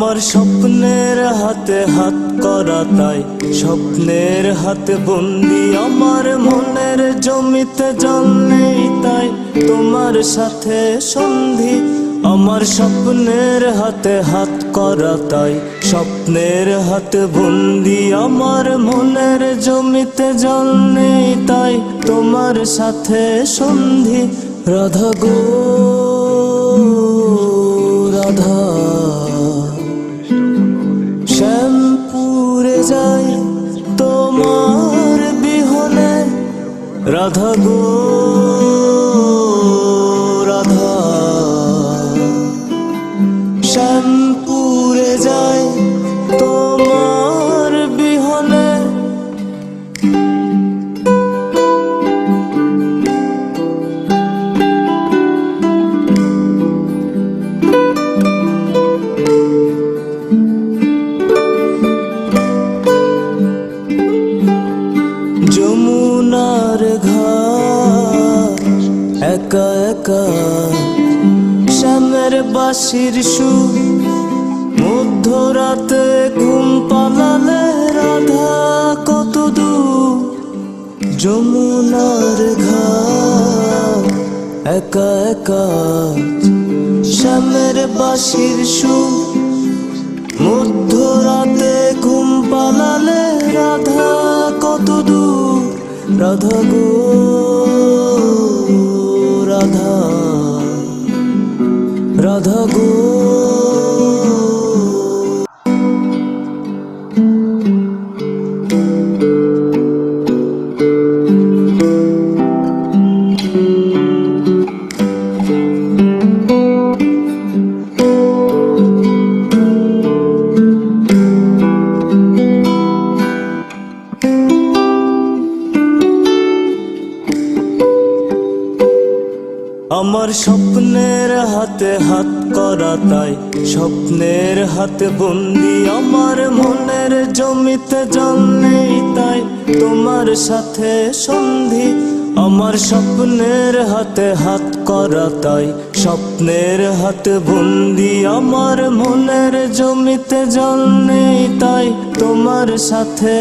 আমার স্বপ্নের হাতে হাত করা তাই স্বপ্নের হাতে বন্দি আমার মনের জমিতে জল নেই তাই তোমার সাথে সন্ধি আমার স্বপ্নের হাতে হাত করা তাই স্বপ্নের হাতে বন্দি আমার মনের জমিতে জল নেই তাই তোমার সাথে সন্ধি রাধা গো রাধা শ্যামপুরে যাই তোমার বিহনে রাধা গো রাধা শ্যামপুরে যাই তোমার বিহনে যমুনার ঘাট একা একা শ্যামের বাঁশির সুর মধ্যরাতে ঘুম পালালে রাধা কত দূর যমুনার ঘাট একা একা শ্যামের বাঁশির সুর মধ্যরাতে ঘুম পালালে রাধা কত দূর রাধা গো রাধা রাধা গো আমার স্বপ্নের হাতে হাত করা তাই স্বপ্নের হাতে বন্দি আমার মনের জমিতে জল নেই তাই তোমার সাথে সন্ধি আমার স্বপ্নের হাতে হাত করা তাই স্বপ্নের হাতে বন্দি আমার মনের জমিতে জল নেই তাই তোমার সাথে